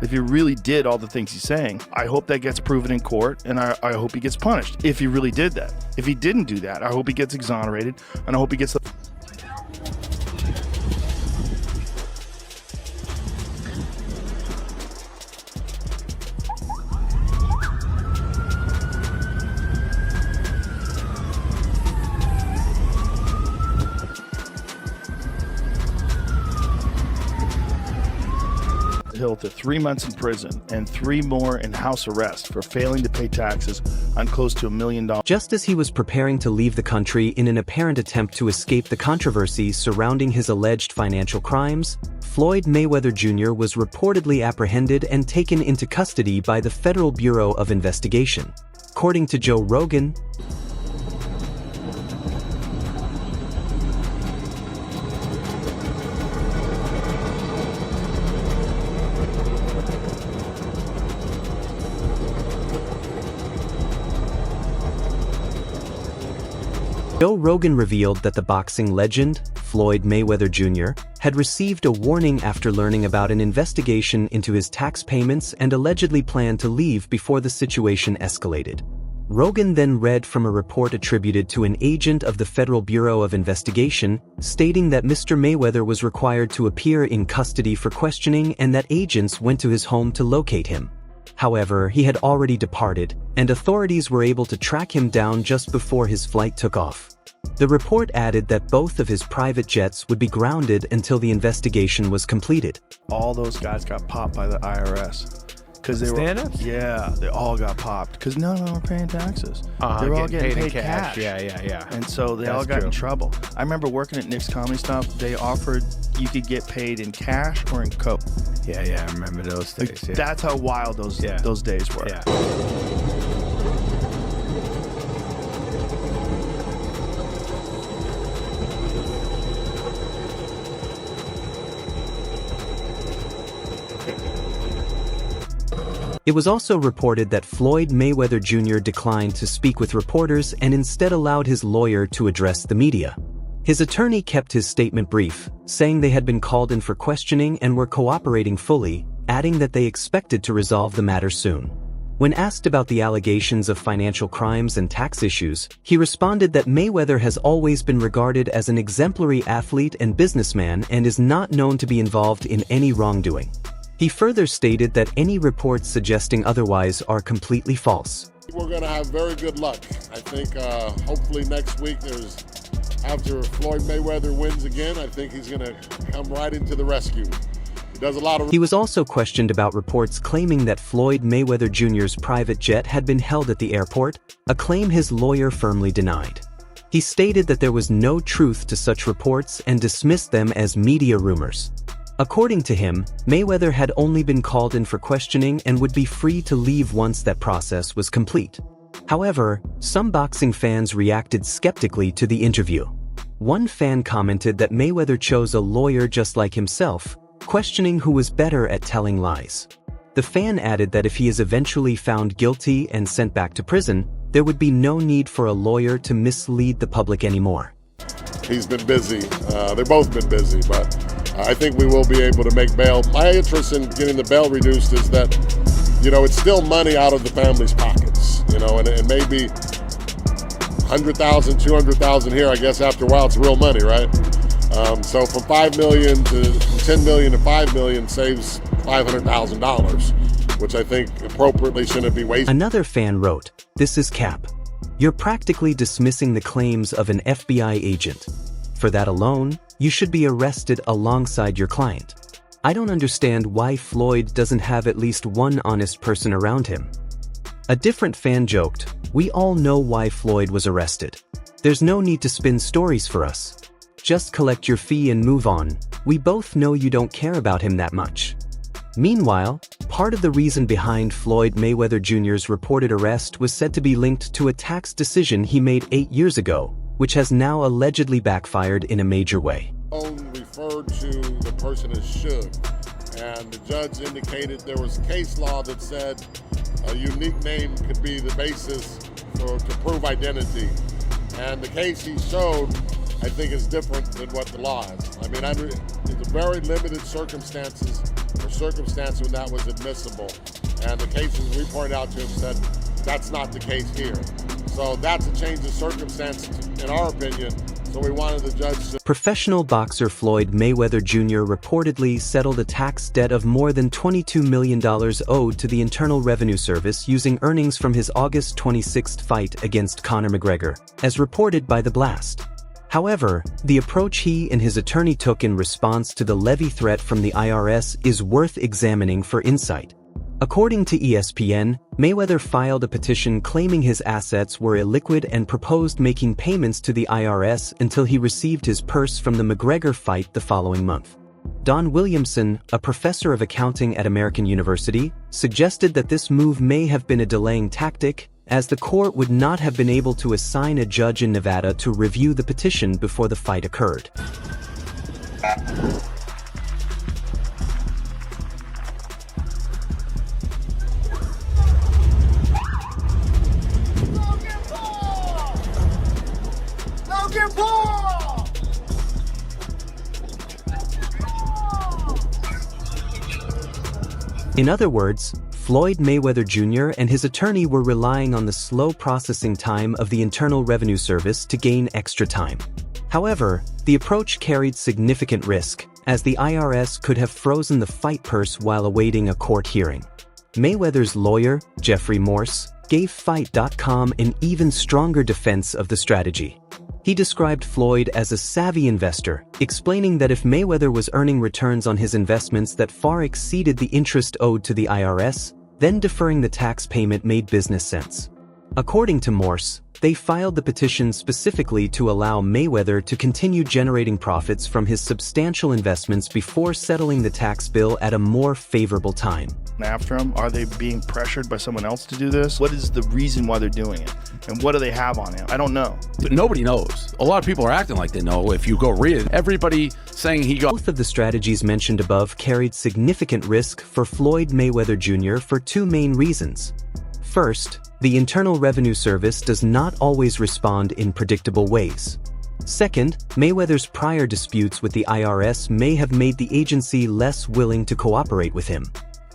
If he really did all the things he's saying, I hope that gets proven in court, and I hope he gets punished if he really did that. If he didn't do that, I hope he gets exonerated, and I hope he gets the... Hill to 3 months in prison and 3 more in house arrest for failing to pay taxes on close to $1 million. Just as he was preparing to leave the country in an apparent attempt to escape the controversy surrounding his alleged financial crimes, Floyd Mayweather Jr. was reportedly apprehended and taken into custody by the Federal Bureau of Investigation. According to Joe Rogan, Joe Rogan revealed that the boxing legend, Floyd Mayweather Jr., had received a warning after learning about an investigation into his tax payments and allegedly planned to leave before the situation escalated. Rogan then read from a report attributed to an agent of the Federal Bureau of Investigation, stating that Mr. Mayweather was required to appear in custody for questioning and that agents went to his home to locate him. However, he had already departed, and authorities were able to track him down just before his flight took off. The report added that both of his private jets would be grounded until the investigation was completed. All those guys got popped by the IRS. Because they Stand-ups? Yeah, they all got popped. Because none of them were paying taxes. They were all getting paid cash. Yeah. And so they all got in trouble. I remember working at Nick's Comedy Stop. They offered you could get paid in cash or in coke. Yeah, I remember those days. Yeah. That's how wild those days were. Yeah. It was also reported that Floyd Mayweather Jr. declined to speak with reporters and instead allowed his lawyer to address the media. His attorney kept his statement brief, saying they had been called in for questioning and were cooperating fully, adding that they expected to resolve the matter soon. When asked about the allegations of financial crimes and tax issues, he responded that Mayweather has always been regarded as an exemplary athlete and businessman and is not known to be involved in any wrongdoing. He further stated that any reports suggesting otherwise are completely false. We're going to have very good luck. I think hopefully next week, after Floyd Mayweather wins again, I think he's going to come right into the rescue. He does a lot of... He was also questioned about reports claiming that Floyd Mayweather Jr.'s private jet had been held at the airport, a claim his lawyer firmly denied. He stated that there was no truth to such reports and dismissed them as media rumors. According to him, Mayweather had only been called in for questioning and would be free to leave once that process was complete. However, some boxing fans reacted skeptically to the interview. One fan commented that Mayweather chose a lawyer just like himself, questioning who was better at telling lies. The fan added that if he is eventually found guilty and sent back to prison, there would be no need for a lawyer to mislead the public anymore. He's been busy. They've both been busy, but I think we will be able to make bail. My interest in getting the bail reduced is that, it's still money out of the family's pockets, and maybe 100,000, 200,000 here, I guess after a while it's real money, right? So from 5 million from 10 million to 5 million saves $500,000, which I think appropriately shouldn't be wasted. Another fan wrote, "This is cap. You're practically dismissing the claims of an FBI agent. For that alone, you should be arrested alongside your client. I don't understand why Floyd doesn't have at least one honest person around him." A different fan joked, "We all know why Floyd was arrested. There's no need to spin stories for us. Just collect your fee and move on. We both know you don't care about him that much." Meanwhile, part of the reason behind Floyd Mayweather Jr.'s reported arrest was said to be linked to a tax decision he made 8 years ago, which has now allegedly backfired in a major way. Referred to the person as should, and the judge indicated there was case law that said a unique name could be the basis to prove identity, and the case he showed, I think, is different than what the law is. I mean, it's very limited circumstances for circumstance when that was admissible. And the cases we pointed out to him said that's not the case here. So that's a change of circumstance, in our opinion. So we wanted the judge to... Professional boxer Floyd Mayweather Jr. reportedly settled a tax debt of more than $22 million owed to the Internal Revenue Service using earnings from his August 26th fight against Conor McGregor, as reported by The Blast. However, the approach he and his attorney took in response to the levy threat from the IRS is worth examining for insight. According to ESPN, Mayweather filed a petition claiming his assets were illiquid and proposed making payments to the IRS until he received his purse from the McGregor fight the following month. Don Williamson, a professor of accounting at American University, suggested that this move may have been a delaying tactic, as the court would not have been able to assign a judge in Nevada to review the petition before the fight occurred. In other words, Floyd Mayweather Jr. and his attorney were relying on the slow processing time of the Internal Revenue Service to gain extra time. However, the approach carried significant risk, as the IRS could have frozen the fight purse while awaiting a court hearing. Mayweather's lawyer, Jeffrey Morse, gave Fight.com an even stronger defense of the strategy. He described Floyd as a savvy investor, explaining that if Mayweather was earning returns on his investments that far exceeded the interest owed to the IRS, then deferring the tax payment made business sense. According to Morse, they filed the petition specifically to allow Mayweather to continue generating profits from his substantial investments before settling the tax bill at a more favorable time. After him, are they being pressured by someone else to do this? What is the reason why they're doing it? And what do they have on him? I don't know. Nobody knows. A lot of people are acting like they know. If you go read it, everybody saying he got... Both of the strategies mentioned above carried significant risk for Floyd Mayweather Jr. for two main reasons. First, the Internal Revenue Service does not always respond in predictable ways. Second, Mayweather's prior disputes with the IRS may have made the agency less willing to cooperate with him.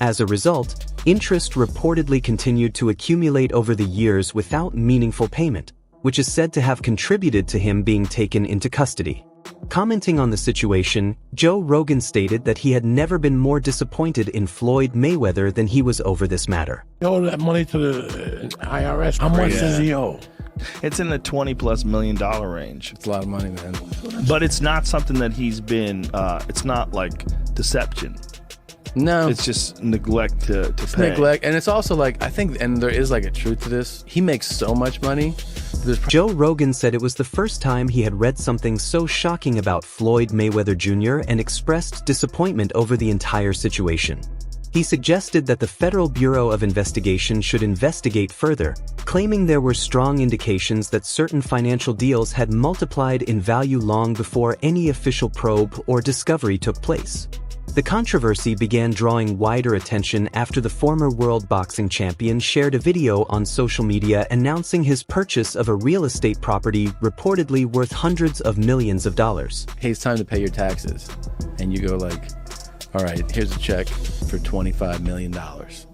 As a result, interest reportedly continued to accumulate over the years without meaningful payment, which is said to have contributed to him being taken into custody. Commenting on the situation, Joe Rogan stated that he had never been more disappointed in Floyd Mayweather than he was over this matter. He owed that money to the IRS. How much does he owe? It's in the $20+ million range. It's a lot of money, man. But it's not something that he's been, it's not like deception. No. It's just neglect to pay. Neglect. And it's also like, I think, and there is like a truth to this, he makes so much money. Joe Rogan said it was the first time he had read something so shocking about Floyd Mayweather Jr. and expressed disappointment over the entire situation. He suggested that the Federal Bureau of Investigation should investigate further, claiming there were strong indications that certain financial deals had multiplied in value long before any official probe or discovery took place. The controversy began drawing wider attention after the former world boxing champion shared a video on social media announcing his purchase of a real estate property reportedly worth hundreds of millions of dollars. Hey, it's time to pay your taxes. And you go like, all right, here's a check for $25 million.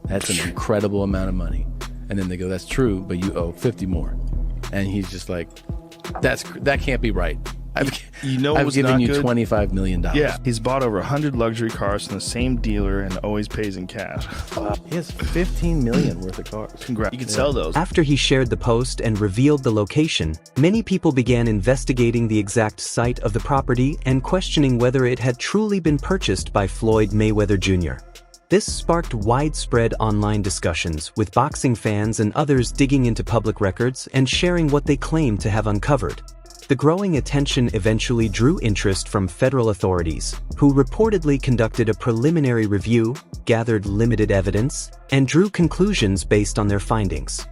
That's an incredible amount of money. And then they go, that's true, but you owe 50 more. And he's just like, that can't be right. I've given you $25 million. Yeah, he's bought over 100 luxury cars from the same dealer and always pays in cash. He has $15 million worth of cars. Congrats. You can sell those. After he shared the post and revealed the location, many people began investigating the exact site of the property and questioning whether it had truly been purchased by Floyd Mayweather Jr. This sparked widespread online discussions, with boxing fans and others digging into public records and sharing what they claimed to have uncovered. The growing attention eventually drew interest from federal authorities, who reportedly conducted a preliminary review, gathered limited evidence, and drew conclusions based on their findings.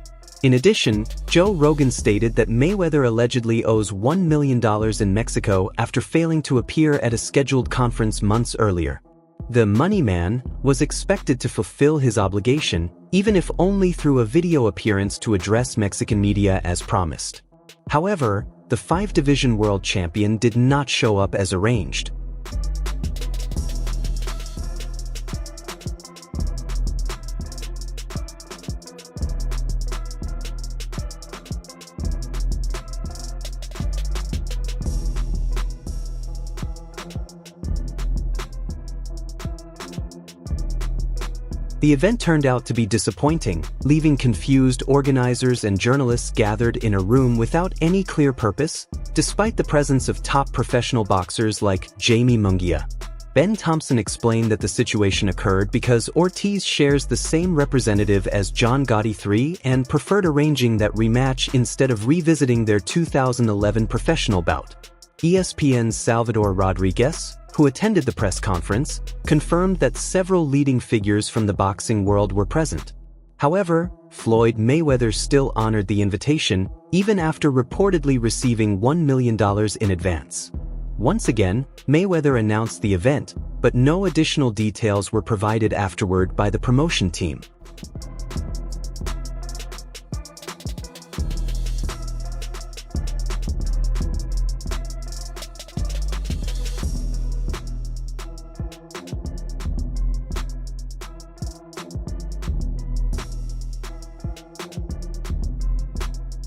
In addition, Joe Rogan stated that Mayweather allegedly owes $1 million in Mexico after failing to appear at a scheduled conference months earlier. The Money Man was expected to fulfill his obligation, even if only through a video appearance to address Mexican media as promised. However, the 5-division world champion did not show up as arranged. The event turned out to be disappointing, leaving confused organizers and journalists gathered in a room without any clear purpose, despite the presence of top professional boxers like Jamie Munguia. Ben Thompson explained that the situation occurred because Ortiz shares the same representative as John Gotti III and preferred arranging that rematch instead of revisiting their 2011 professional bout. ESPN's Salvador Rodriguez, who attended the press conference, confirmed that several leading figures from the boxing world were present. However, Floyd Mayweather still honored the invitation, even after reportedly receiving $1 million in advance. Once again, Mayweather announced the event, but no additional details were provided afterward by the promotion team.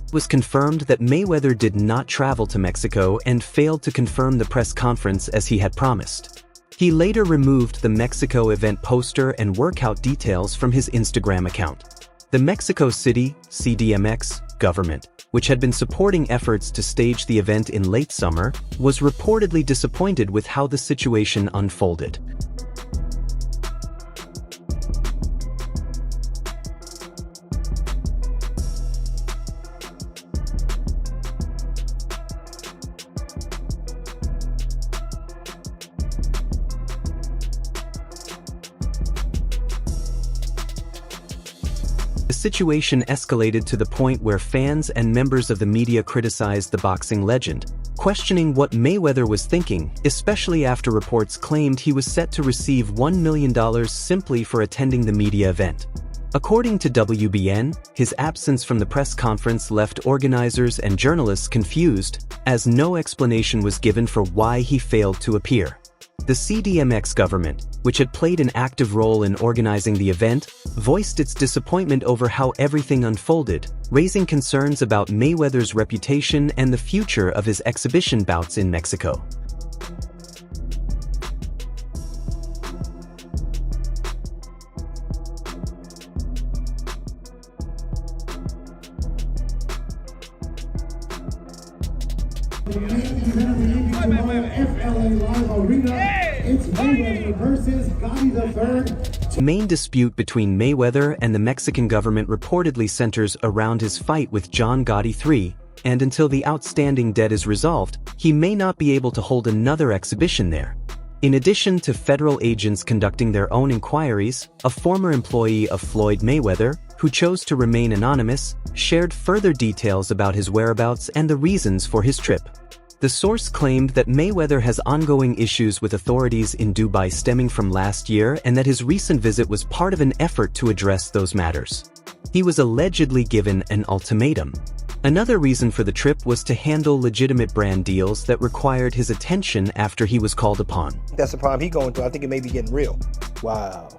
It was confirmed that Mayweather did not travel to Mexico and failed to confirm the press conference as he had promised. He later removed the Mexico event poster and workout details from his Instagram account. The Mexico City CDMX government, which had been supporting efforts to stage the event in late summer, was reportedly disappointed with how the situation unfolded. The situation escalated to the point where fans and members of the media criticized the boxing legend, questioning what Mayweather was thinking, especially after reports claimed he was set to receive $1 million simply for attending the media event. According to WBN, his absence from the press conference left organizers and journalists confused, as no explanation was given for why he failed to appear. The CDMX government, which had played an active role in organizing the event, voiced its disappointment over how everything unfolded, raising concerns about Mayweather's reputation and the future of his exhibition bouts in Mexico. The main dispute between Mayweather and the Mexican government reportedly centers around his fight with John Gotti III, and until the outstanding debt is resolved, he may not be able to hold another exhibition there. In addition to federal agents conducting their own inquiries, a former employee of Floyd Mayweather, who chose to remain anonymous, shared further details about his whereabouts and the reasons for his trip. The source claimed that Mayweather has ongoing issues with authorities in Dubai stemming from last year and that his recent visit was part of an effort to address those matters. He was allegedly given an ultimatum. Another reason for the trip was to handle legitimate brand deals that required his attention after he was called upon. That's the problem he's going through. I think it may be getting real. Wow,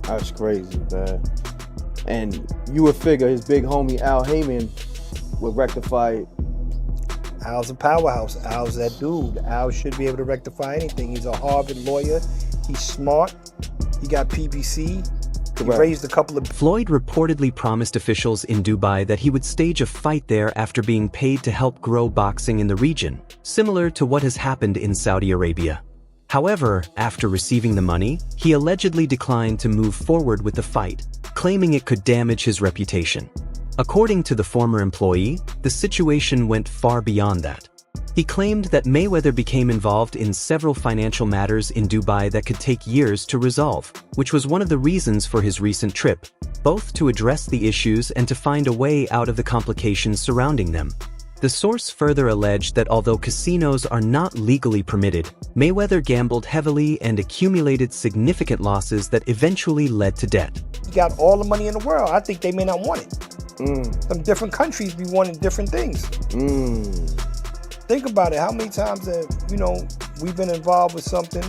that's crazy, man. And you would figure his big homie Al Heyman would rectify it. Al's a powerhouse. Al's that dude. Al should be able to rectify anything. He's a Harvard lawyer. He's smart. He got PBC. He raised a couple of... Floyd reportedly promised officials in Dubai that he would stage a fight there after being paid to help grow boxing in the region, similar to what has happened in Saudi Arabia. However, after receiving the money, he allegedly declined to move forward with the fight, claiming it could damage his reputation. According to the former employee, the situation went far beyond that. He claimed that Mayweather became involved in several financial matters in Dubai that could take years to resolve, which was one of the reasons for his recent trip, both to address the issues and to find a way out of the complications surrounding them. The source further alleged that although casinos are not legally permitted, Mayweather gambled heavily and accumulated significant losses that eventually led to debt. He got all the money in the world. I think they may not want it. Some different countries be wanting different things. Think about it. How many times have, we've been involved with something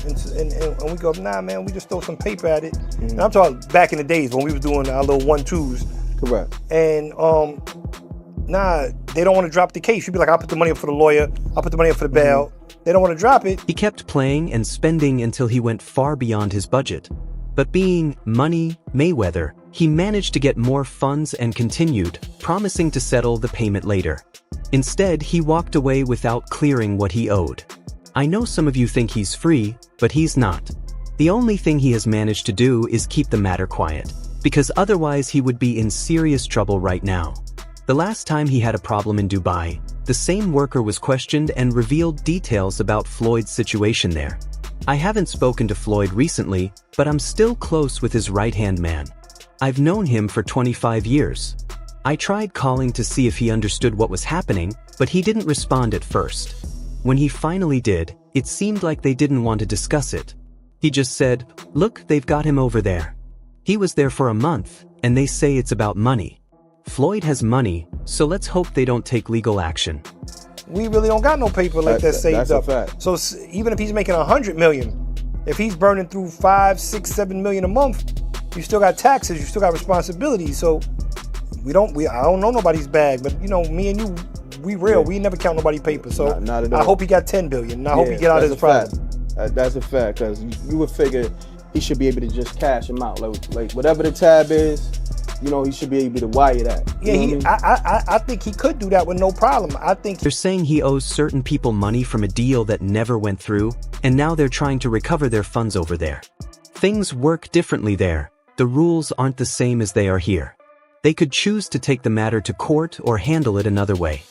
and we go, nah, man, we just throw some paper at it. And I'm talking back in the days when we were doing our little 1-2s. Correct. And nah, they don't want to drop the case. You'd be like, I'll put the money up for the lawyer. I'll put the money up for the bail. They don't want to drop it. He kept playing and spending until he went far beyond his budget. But being Money Mayweather, he managed to get more funds and continued, promising to settle the payment later. Instead, he walked away without clearing what he owed. I know some of you think he's free, but he's not. The only thing he has managed to do is keep the matter quiet, because otherwise he would be in serious trouble right now. The last time he had a problem in Dubai, the same worker was questioned and revealed details about Floyd's situation there. I haven't spoken to Floyd recently, but I'm still close with his right-hand man. I've known him for 25 years. I tried calling to see if he understood what was happening, but he didn't respond at first. When he finally did, it seemed like they didn't want to discuss it. He just said, "Look, they've got him over there. He was there for a month, and they say it's about money. Floyd has money, so let's hope they don't take legal action." We really don't got no paper like that saved that's up. a fact. So even if he's making 100 million, if he's burning through 5, 6, 7 million a month, you still got taxes, you still got responsibilities. So I don't know nobody's bag, but you know, me and you, we real. We never count nobody's paper. So Not at all. I hope he got 10 billion. And I hope he get out of his problem. That's a fact, because you would figure he should be able to just cash him out. Like whatever the tab is, you know, he should be able to wire that. Yeah, I think he could do that with no problem. I think They're saying he owes certain people money from a deal that never went through, and now they're trying to recover their funds over there. Things work differently there. The rules aren't the same as they are here. They could choose to take the matter to court or handle it another way.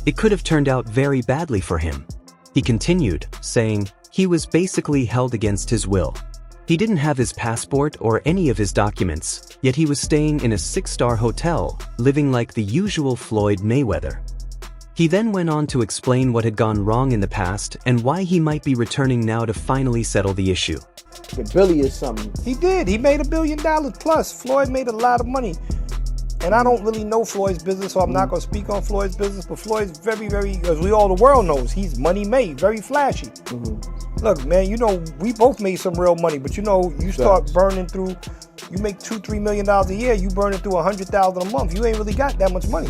It could have turned out very badly for him. He continued, saying, he was basically held against his will. He didn't have his passport or any of his documents, yet he was staying in a 6-star hotel, living like the usual Floyd Mayweather. He then went on to explain what had gone wrong in the past and why he might be returning now to finally settle the issue. Billy is something. he did. He made $1 billion plus. Floyd made a lot of money. And I don't really know Floyd's business, so I'm not going to speak on Floyd's business, but Floyd's very, very, as the world knows, he's money made, very flashy. Look, man, you know, we both made some real money, but you know, you start burning through, you make $2-3 million a year, you burning through $100,000 a month, you ain't really got that much money.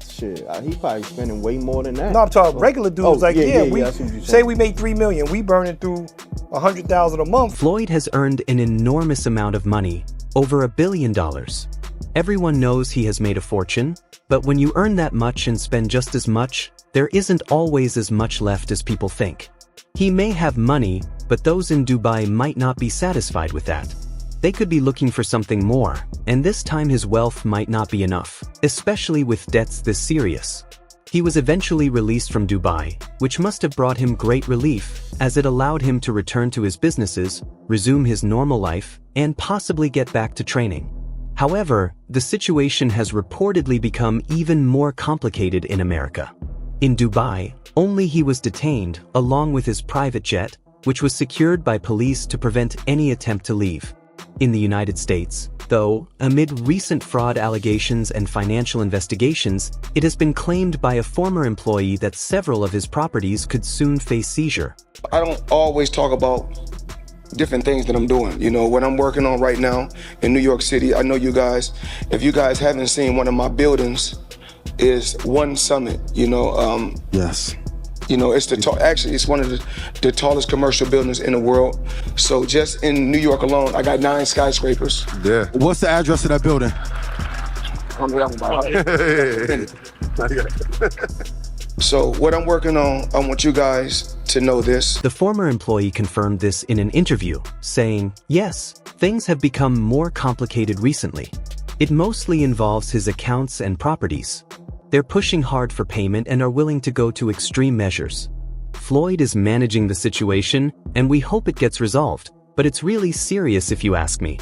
Shit, he probably spending way more than that. No, I'm talking regular dudes, we that's what you're say saying. we made $3 million, we burning through $100,000 a month. Floyd has earned an enormous amount of money, over $1 billion. Everyone knows he has made a fortune, but when you earn that much and spend just as much, there isn't always as much left as people think. He may have money, but those in Dubai might not be satisfied with that. They could be looking for something more, and this time his wealth might not be enough, especially with debts this serious. He was eventually released from Dubai, which must have brought him great relief, as it allowed him to return to his businesses, resume his normal life, and possibly get back to training. However, the situation has reportedly become even more complicated in America. In Dubai, only he was detained, along with his private jet, which was secured by police to prevent any attempt to leave. In the United States, though, amid recent fraud allegations and financial investigations, it has been claimed by a former employee that several of his properties could soon face seizure. I don't always talk about different things that I'm doing. You know, what I'm working on right now in New York City, I know you guys, if you guys haven't seen one of my buildings, is One Summit, you know. Yes. You know, it's actually, it's one of the tallest commercial buildings in the world. So just in New York alone, I got 9 skyscrapers. Yeah. What's the address of that building? So what I'm working on, I want you guys to know this. The former employee confirmed this in an interview, saying, yes, things have become more complicated recently. It mostly involves his accounts and properties. They're pushing hard for payment and are willing to go to extreme measures. Floyd is managing the situation, and we hope it gets resolved, but it's really serious if you ask me.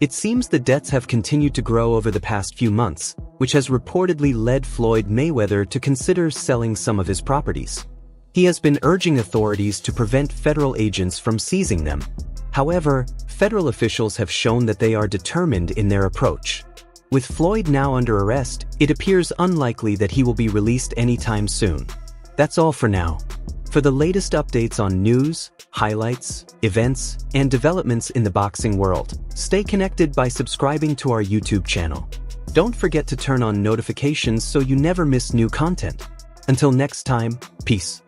It seems the debts have continued to grow over the past few months, which has reportedly led Floyd Mayweather to consider selling some of his properties. He has been urging authorities to prevent federal agents from seizing them. However, federal officials have shown that they are determined in their approach. With Floyd now under arrest, it appears unlikely that he will be released anytime soon. That's all for now. For the latest updates on news, highlights, events, and developments in the boxing world, stay connected by subscribing to our YouTube channel. Don't forget to turn on notifications so you never miss new content. Until next time, peace.